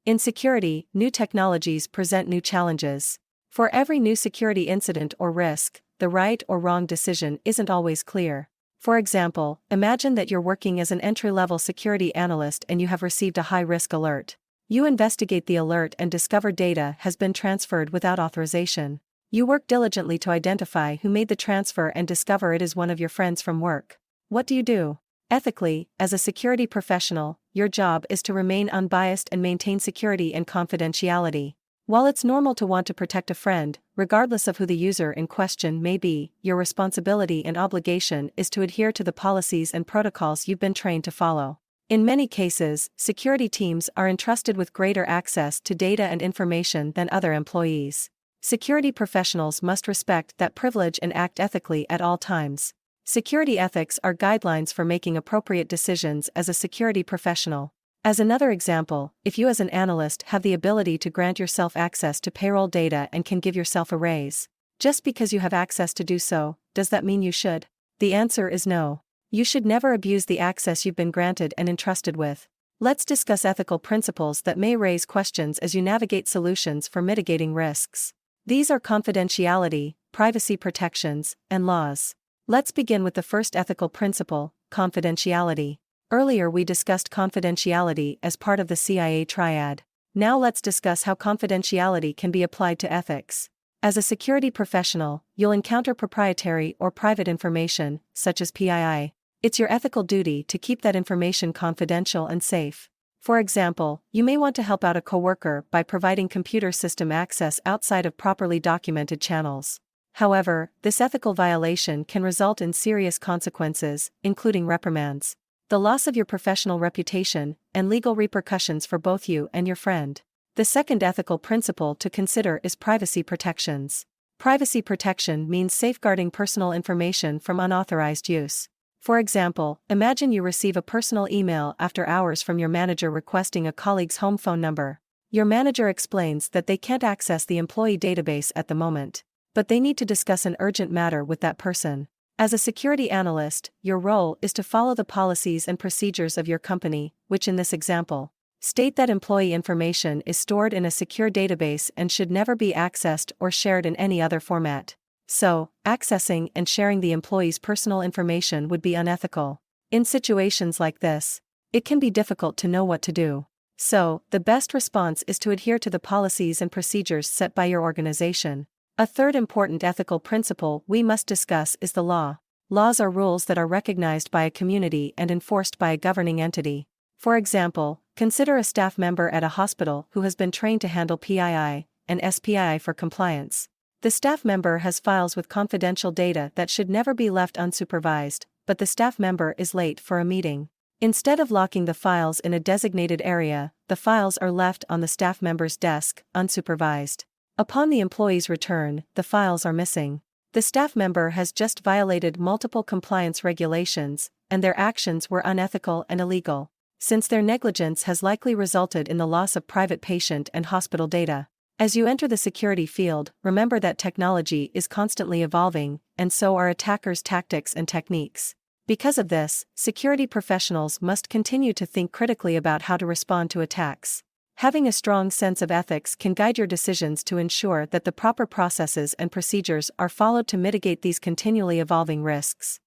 In security, new technologies present new challenges. For every new security incident or risk, the right or wrong decision isn't always clear. For example, imagine that you're working as an entry-level security analyst and you have received a high-risk alert. You investigate the alert and discover data has been transferred without authorization. You work diligently to identify who made the transfer and discover it is one of your friends from work. What do? Ethically, as a security professional, your job is to remain unbiased and maintain security and confidentiality. While it's normal to want to protect a friend, regardless of who the user in question may be, your responsibility and obligation is to adhere to the policies and protocols you've been trained to follow. In many cases, security teams are entrusted with greater access to data and information than other employees. Security professionals must respect that privilege and act ethically at all times. Security ethics are guidelines for making appropriate decisions as a security professional. As another example, if you as an analyst have the ability to grant yourself access to payroll data and can give yourself a raise, just because you have access to do so, does that mean you should? The answer is no. You should never abuse the access you've been granted and entrusted with. Let's discuss ethical principles that may raise questions as you navigate solutions for mitigating risks. These are confidentiality, privacy protections, and laws. Let's begin with the first ethical principle, confidentiality. Earlier we discussed confidentiality as part of the CIA triad. Now let's discuss how confidentiality can be applied to ethics. As a security professional, you'll encounter proprietary or private information, such as PII. It's your ethical duty to keep that information confidential and safe. For example, you may want to help out a coworker by providing computer system access outside of properly documented channels. However, this ethical violation can result in serious consequences, including reprimands, the loss of your professional reputation, and legal repercussions for both you and your friend. The second ethical principle to consider is privacy protections. Privacy protection means safeguarding personal information from unauthorized use. For example, imagine you receive a personal email after hours from your manager requesting a colleague's home phone number. Your manager explains that they can't access the employee database at the moment, but they need to discuss an urgent matter with that person. As a security analyst, your role is to follow the policies and procedures of your company, which in this example, state that employee information is stored in a secure database and should never be accessed or shared in any other format. So, accessing and sharing the employee's personal information would be unethical. In situations like this, it can be difficult to know what to do. So, the best response is to adhere to the policies and procedures set by your organization. A third important ethical principle we must discuss is the law. Laws are rules that are recognized by a community and enforced by a governing entity. For example, consider a staff member at a hospital who has been trained to handle PII and SPI for compliance. The staff member has files with confidential data that should never be left unsupervised, but the staff member is late for a meeting. Instead of locking the files in a designated area, the files are left on the staff member's desk, unsupervised. Upon the employee's return, the files are missing. The staff member has just violated multiple compliance regulations, and their actions were unethical and illegal, since their negligence has likely resulted in the loss of private patient and hospital data. As you enter the security field, remember that technology is constantly evolving, and so are attackers' tactics and techniques. Because of this, security professionals must continue to think critically about how to respond to attacks. Having a strong sense of ethics can guide your decisions to ensure that the proper processes and procedures are followed to mitigate these continually evolving risks.